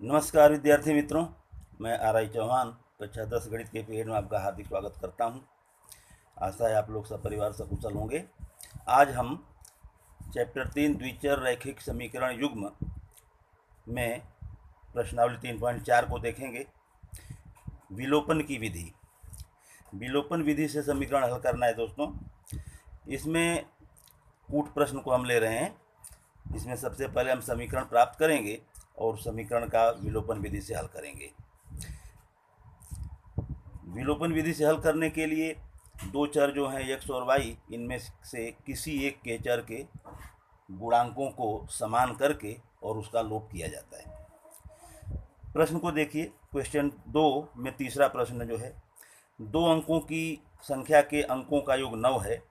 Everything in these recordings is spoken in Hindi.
नमस्कार विद्यार्थी मित्रों, मैं आर.आई. चौहान कक्षा 10 गणित के पीरियड में आपका हार्दिक स्वागत करता हूं। आशा है आप लोग सब परिवार सकुशल होंगे। आज हम चैप्टर 3 द्विचर रैखिक समीकरण युग्म में प्रश्नावली 3.4 को देखेंगे। विलोपन की विधि। विलोपन विधि से समीकरण हल करना है दोस्तों। इसमें कूट प्रश्न को हम ले रहे हैं। इसमें सबसे पहले हम समीकरण प्राप्त करेंगे और समीकरण का विलोपन विधि से हल करेंगे। विलोपन विधि से हल करने के लिए दो चर जो हैं x और y, इनमें से किसी एक के चर के गुणांकों को समान करके और उसका लोप किया जाता है। प्रश्न को देखिए। क्वेश्चन 2 में तीसरा प्रश्न जो है, दो अंकों की संख्या के अंकों का योग 9 है।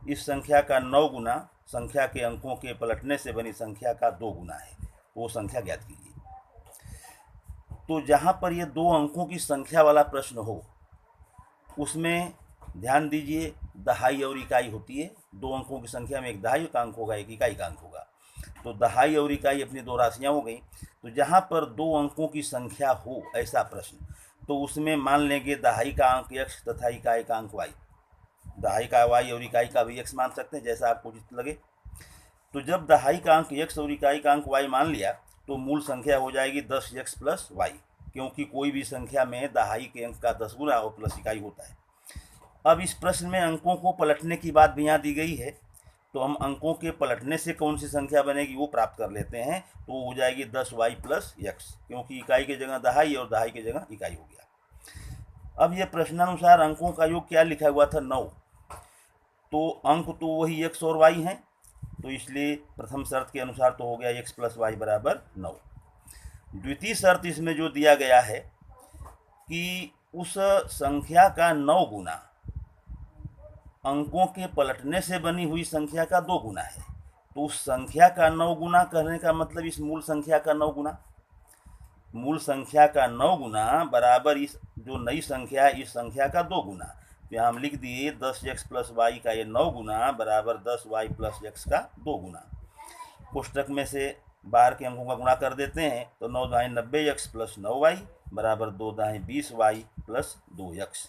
इस संख्या का 9 गुना संख्या के अंकों के पलटने से बनी संख्या का 2 गुना है। वो संख्या ज्ञात कीजिए। तो जहाँ पर ये दो अंकों की संख्या वाला प्रश्न हो, उसमें ध्यान दीजिए दहाई और इकाई होती है। दो अंकों की संख्या में एक दहाई का अंक होगा, एक इकाई का अंक होगा। तो दहाई और इकाई अपनी दो राशियाँ हो गई। तो जहाँ पर दो अंकों की संख्या हो ऐसा प्रश्न, तो उसमें मान लेंगे दहाई का अंक x तथा इकाई का अंक y। दहाई का y और इकाई का भी x मान सकते हैं, जैसा आपको उचित लगे। तो जब दहाई का अंक x और इकाई का अंक y मान लिया तो मूल संख्या हो जाएगी 10x प्लस y, क्योंकि कोई भी संख्या में दहाई के अंक का 10 गुना और प्लस इकाई होता है। अब इस प्रश्न में अंकों को पलटने की बात भी यहाँ दी गई है, तो हम अंकों के पलटने से कौन सी संख्या बनेगी वो प्राप्त कर लेते हैं। तो वो हो जाएगी 10y प्लस x, क्योंकि इकाई की जगह दहाई और दहाई की जगह इकाई हो गया। अब ये प्रश्नानुसार अंकों का योग क्या लिखा हुआ था, 9। तो अंक तो वही x और y हैं, तो इसलिए प्रथम शर्त के अनुसार तो हो गया x प्लस वाई बराबर 9। द्वितीय शर्त इसमें जो दिया गया है कि उस संख्या का 9 गुना अंकों के पलटने से बनी हुई संख्या का 2 गुना है। तो उस संख्या का 9 गुना कहने का मतलब इस मूल संख्या का 9 गुना, मूल संख्या का 9 गुना बराबर इस जो नई संख्या है इस संख्या का 2 गुना। तो यहाँ हम लिख दिए 10x प्लस वाई का ये 9 गुना बराबर 10y प्लस x का 2 गुना। कोष्टक में से बाहर के अंकों का गुणा कर देते हैं तो 9 दाएँ 90x प्लस 9y बराबर 2 दाएँ 20y प्लस 2x।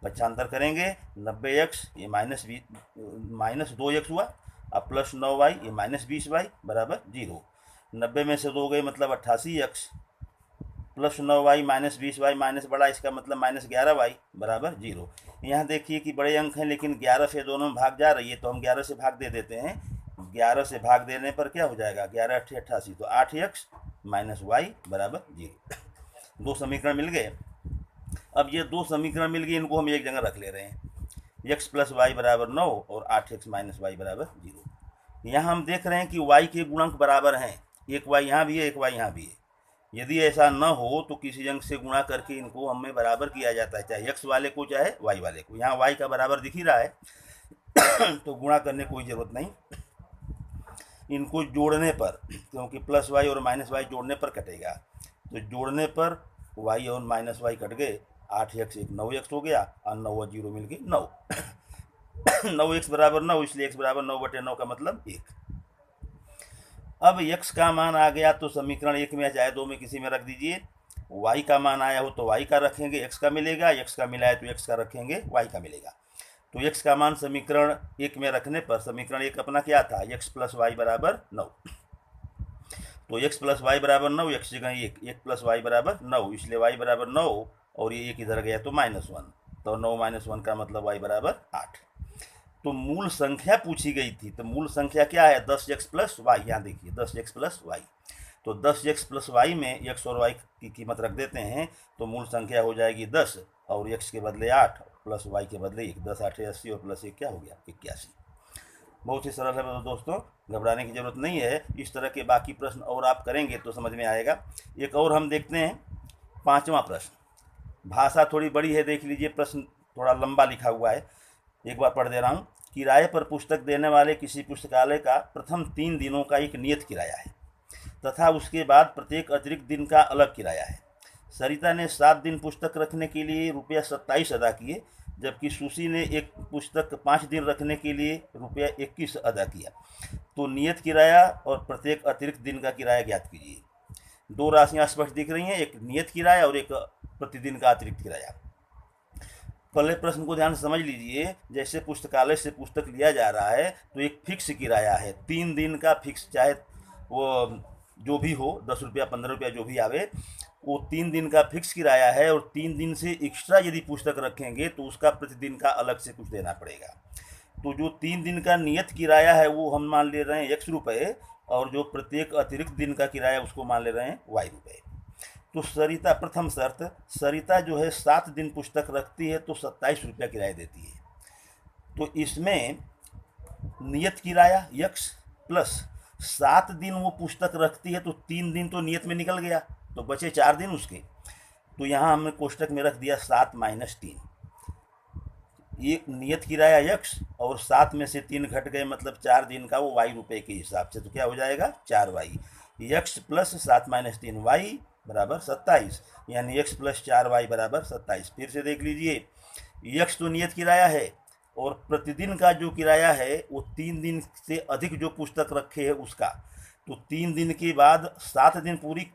पक्षांतर करेंगे 90x ये माइनस 2x हुआ, अब प्लस 9y ये माइनस 20y बराबर 0। 90 में से 2 गए मतलब 88x plus 9y minus 20y minus बड़ा, इसका मतलब माइनस 11y बराबर 0। यहाँ देखिए कि बड़े अंक हैं लेकिन 11 से दोनों में भाग जा रही है, तो हम 11 से भाग दे देते हैं। 11 से भाग देने पर क्या हो जाएगा, 11 8 88, तो 8x माइनस y बराबर 0। दो समीकरण मिल गए। अब ये दो समीकरण मिल गए, इनको हम एक जगह रख ले रहे हैं। x प्लस वाई बराबर 9 और 8x माइनस वाई बराबर 0। यहाँ हम देख रहे हैं कि y के गुणांक बराबर हैं, एक y यहाँ भी है एक y यहाँ भी है। यदि ऐसा न हो तो किसी अंक से गुणा करके इनको हमें बराबर किया जाता है, चाहे x वाले को चाहे y वाले को। यहाँ y का बराबर दिख ही रहा है तो गुणा करने की कोई ज़रूरत नहीं। इनको जोड़ने पर, क्योंकि प्लस वाई और माइनस वाई जोड़ने पर कटेगा, तो जोड़ने पर y और माइनस वाई कट गए, 8x एक 9x हो गया और 9 और 0 मिल गए 9। 9x बराबर 9, इसलिए x बराबर 9/9 का मतलब 1। अब x का मान आ गया तो समीकरण 1 में चाहे 2 में किसी में रख दीजिए। y का मान आया हो तो y का रखेंगे, x का मिलेगा, x का मिला है तो x का रखेंगे, y का मिलेगा। तो x का मान समीकरण 1 में रखने पर समीकरण 1 अपना क्या था, x प्लस वाई बराबर 9। तो x प्लस वाई बराबर 9, x जगह 1 प्लस वाई बराबर 9, इसलिए y बराबर 9 और ये 1 इधर गया तो -1, तो 9 - 1 का मतलब y बराबर 8। तो मूल संख्या पूछी गई थी, तो मूल संख्या क्या है, 10x प्लस वाई। यहाँ देखिए 10x प्लस वाई, तो 10x प्लस वाई में x और y की कीमत रख देते हैं तो मूल संख्या हो जाएगी 10 और x के बदले 8 प्लस y के बदले 1। 10 8 80 और प्लस 1 क्या हो गया, 81। बहुत ही सरल है दोस्तों, घबराने की ज़रूरत नहीं है। इस तरह के बाकी प्रश्न और आप करेंगे तो समझ में आएगा। एक और हम देखते हैं, 5वां प्रश्न। भाषा थोड़ी बड़ी है, देख लीजिए, प्रश्न थोड़ा लंबा लिखा हुआ है, एक बार पढ़ दे रहा हूँ। किराए पर पुस्तक देने वाले किसी पुस्तकालय का प्रथम 3 दिनों का एक नियत किराया है तथा उसके बाद प्रत्येक अतिरिक्त दिन का अलग किराया है। सरिता ने 7 दिन पुस्तक रखने के लिए रुपया 27 अदा किए, जबकि सुशी ने एक पुस्तक 5 दिन रखने के लिए रुपया 21 अदा किया। तो नियत किराया और प्रत्येक अतिरिक्त दिन का किराया ज्ञात कीजिए। दो राशियाँ स्पष्ट दिख रही हैं, एक नियत किराया और एक प्रतिदिन का अतिरिक्त किराया। पहले प्रश्न को ध्यान से समझ लीजिए। जैसे पुस्तकालय से पुस्तक लिया जा रहा है तो एक फिक्स किराया है, 3 दिन का फिक्स, चाहे वो जो भी हो, 10 रुपया 15 रुपया जो भी आवे, वो 3 दिन का फिक्स किराया है। और 3 दिन से एक्स्ट्रा यदि पुस्तक रखेंगे तो उसका प्रतिदिन का अलग से कुछ देना पड़ेगा। तो जो 3 दिन का नियत किराया है वो हम मान ले रहे हैं x रुपये, और जो प्रत्येक अतिरिक्त दिन का किराया उसको मान ले रहे हैं y रुपये। तो सरिता, प्रथम शर्त, सरिता जो है 7 दिन पुस्तक रखती है तो 27 रुपया किराया देती है। तो इसमें नियत किराया x प्लस 7 दिन वो पुस्तक रखती है तो 3 दिन तो नियत में निकल गया, तो बचे 4 दिन उसके। तो यहाँ हमने कोष्टक में रख दिया 7 माइनस 3। एक नियत किराया x और 7 में से 3 घट गए, मतलब 4 दिन का वो y रुपये के हिसाब से। तो क्या हो जाएगा 4y, x plus 7 minus 3y बराबर 27, यानी x प्लस 4y बराबर 27। फिर से देख लीजिए, x तो नियत किराया है और प्रतिदिन का जो किराया है वो 3 दिन से अधिक जो पुस्तक रखे है उसका। तो 3 दिन के बाद 7 दिन पूरी,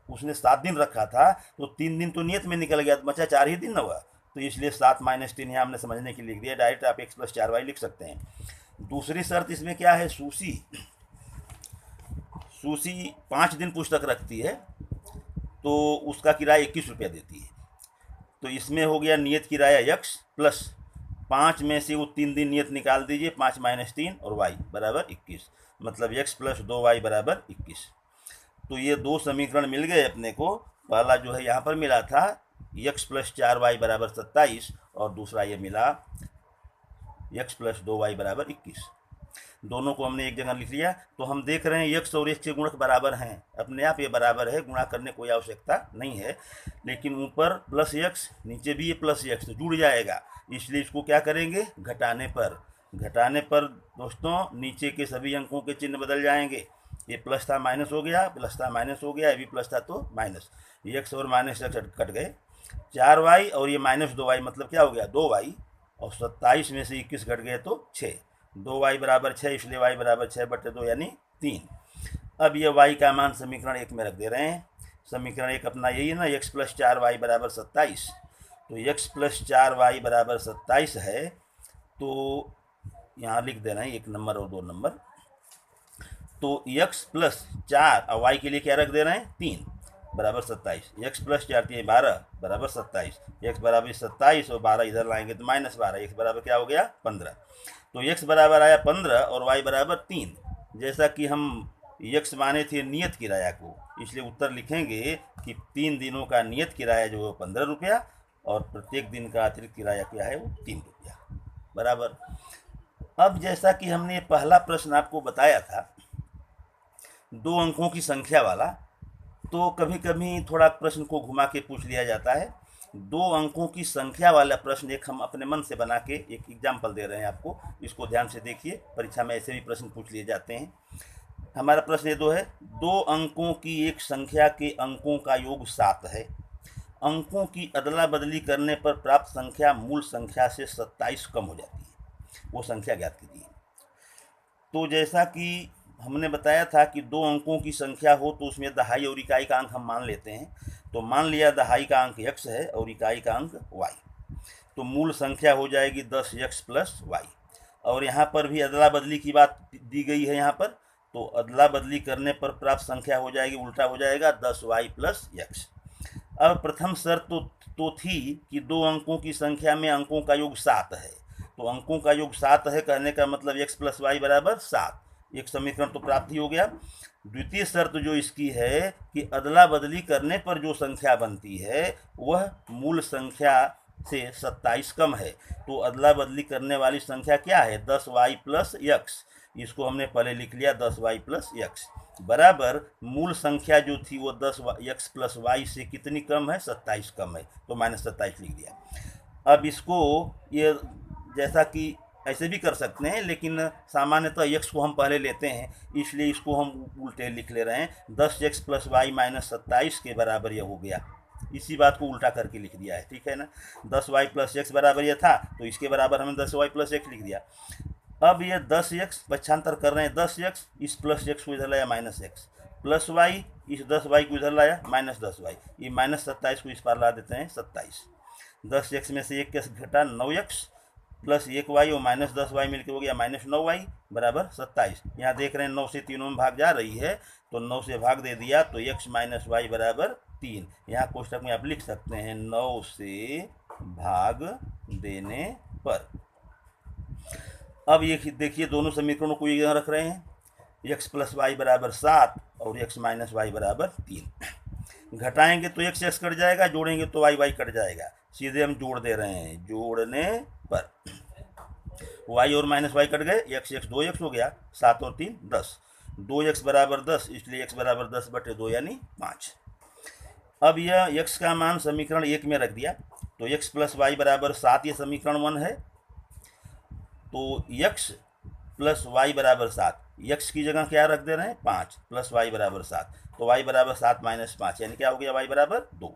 उसने 7 दिन रखा था तो 3 दिन तो नियत में निकल गया, तो बचा 4 ही दिन न हुआ। तो इसलिए 7 माइनस 3 यहाँ हमने समझने के लिए लिख दिया। डायरेक्ट आप x प्लस 4y लिख सकते हैं। दूसरी शर्त इसमें क्या है, सुशी 5 दिन पुस्तक रखती है तो उसका किराया 21 रुपया देती है। तो इसमें हो गया नियत किराया x प्लस 5 में से वो 3 दिन नियत निकाल दीजिए, 5 माइनस 3 और y बराबर 21, मतलब x प्लस 2y बराबर 21। तो ये दो समीकरण मिल गए अपने को। पहला जो है यहाँ पर मिला था x प्लस 4y बराबर 27, और दूसरा ये मिला x प्लस 2y बराबर 21। दोनों को हमने एक जगह लिख लिया। तो हम देख रहे हैं x और x के गुणक बराबर हैं, अपने आप ये बराबर है, गुणा करने कोई आवश्यकता नहीं है। लेकिन ऊपर प्लस x, नीचे भी ये प्लस x, तो जुड़ जाएगा। इसलिए इसको क्या करेंगे, घटाने पर दोस्तों नीचे के सभी अंकों के चिन्ह बदल जाएंगे। ये प्लस था माइनस हो गया, प्लस था माइनस हो गया, ये भी प्लस था तो माइनस, x और माइनस x कट गए, 4y और ये माइनस 2y, मतलब क्या हो गया 2y, और 27 में से 21 घट गए तो 6, 2y बराबर 6, इसलिए y बराबर 6/2 यानी 3। अब ये y का मान समीकरण 1 में रख दे रहे हैं। समीकरण 1 अपना यही है ना, x प्लस 4y बराबर 27। तो x प्लस 4y बराबर 27 है, तो यहाँ लिख दे रहे हैं 1 नंबर और 2 नंबर। तो x प्लस 4 और y के लिए क्या रख दे रहे हैं 3 बराबर 27, x प्लस 4 3 12 बराबर 27, x बराबर 27 और 12 इधर लाएंगे तो माइनस 12, x बराबर क्या हो गया 15। तो x बराबर आया 15 और y बराबर 3। जैसा कि हम x माने थे नियत किराया को, इसलिए उत्तर लिखेंगे कि 3 दिनों का नियत किराया जो है 15 रुपया और प्रत्येक दिन का अतिरिक्त किराया क्या है वो 3 रुपया बराबर। अब जैसा कि हमने पहला प्रश्न आपको बताया था 2 अंकों की संख्या वाला, तो कभी कभी थोड़ा प्रश्न को घुमा के पूछ लिया जाता है। 2 अंकों की संख्या वाला प्रश्न एक हम अपने मन से बना के एक एग्जाम्पल दे रहे हैं आपको, इसको ध्यान से देखिए। परीक्षा में ऐसे भी प्रश्न पूछ लिए जाते हैं। हमारा प्रश्न ये 2 है, 2 अंकों की एक संख्या के अंकों का योग 7 है। अंकों की अदला बदली करने पर प्राप्त संख्या मूल संख्या से 27 कम हो जाती है, वो संख्या ज्ञात कीजिए। तो जैसा कि हमने बताया था कि 2 अंकों की संख्या हो तो उसमें दहाई और इकाई का अंक हम मान लेते हैं। तो मान लिया दहाई का अंक x है और इकाई का अंक y, तो मूल संख्या हो जाएगी 10x प्लस y। और यहाँ पर भी अदला बदली की बात दी गई है यहाँ पर, तो अदला बदली करने पर प्राप्त संख्या हो जाएगी, उल्टा हो जाएगा 10y प्लस x। अब प्रथम शर्त तो थी कि 2 अंकों की संख्या में अंकों का योग 7 है, तो अंकों का योग 7 है कहने का मतलब x प्लस y बराबर 7, एक समीकरण तो प्राप्त ही हो गया। द्वितीय शर्त जो इसकी है कि अदला बदली करने पर जो संख्या बनती है वह मूल संख्या से 27 कम है। तो अदला बदली करने वाली संख्या क्या है 10y प्लस x, इसको हमने पहले लिख लिया 10y प्लस x बराबर मूल संख्या जो थी वो 10x प्लस y से कितनी कम है 27 कम है, तो -27 लिख दिया। अब इसको ये जैसा कि ऐसे भी कर सकते हैं, लेकिन सामान्यतः x को हम पहले लेते हैं, इसलिए इसको हम उल्टे लिख ले रहे हैं। 10x प्लस वाई माइनस 27 के बराबर यह हो गया, इसी बात को उल्टा करके लिख दिया है, ठीक है ना। 10y प्लस x बराबर यह था, तो इसके बराबर हमने 10y प्लस x लिख दिया। अब ये 10x पक्षांतर कर रहे हैं, 10x इस प्लस x को इधर लाया माइनस x, प्लस वाई, इस 10y को इधर लाया माइनस 10y, ये माइनस 27 को इस पार ला देते हैं 27। 10x में से 1 घटा 9x प्लस 1y और माइनस 10y मिलकर हो गया माइनस 9y बराबर 27। यहाँ देख रहे हैं 9 से तीनों में भाग जा रही है, तो 9 से भाग दे दिया तो x माइनस वाई बराबर 3। यहाँ कोष्टक में आप लिख सकते हैं 9 से भाग देने पर। अब ये देखिए दोनों समीकरणों को यहाँ रख रहे हैं, x प्लस वाई बराबर 7 और x माइनस वाई बराबर 3। घटाएंगे तो x कट जाएगा, जोड़ेंगे तो y कट जाएगा, सीधे हम जोड़ दे रहे हैं। जोड़ने पर y और माइनस वाई कट गए, x 2x हो गया, 7 और 3 10, 2x बराबर 10, इसलिए x बराबर 10/2 यानी 5। अब यह x का मान समीकरण 1 में रख दिया, तो x प्लस वाई बराबर 7 ये समीकरण 1 है। तो x प्लस वाई बराबर 7, x की जगह क्या रख दे रहे हैं 5 प्लस वाई बराबर 7, तो y बराबर 7 माइनस 5 यानी क्या हो गया y बराबर 2।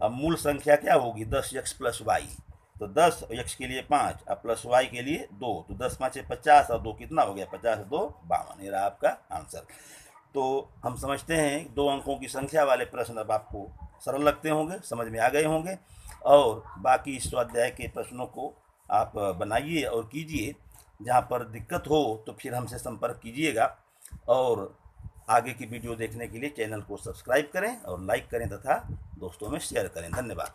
अब मूल संख्या क्या होगी 10x प्लस वाई, तो 10 x के लिए 5 अब प्लस y के लिए 2, तो 10 5 50 और 2 कितना हो गया 50 2 52, ये रहा आपका आंसर। तो हम समझते हैं 2 अंकों की संख्या वाले प्रश्न अब आपको सरल लगते होंगे, समझ में आ गए होंगे, और बाकी इस स्वाध्याय के प्रश्नों को आप बनाइए और कीजिए। जहाँ पर दिक्कत हो तो फिर हमसे संपर्क कीजिएगा, और आगे की वीडियो देखने के लिए चैनल को सब्सक्राइब करें और लाइक करें तथा दोस्तों में शेयर करें। धन्यवाद।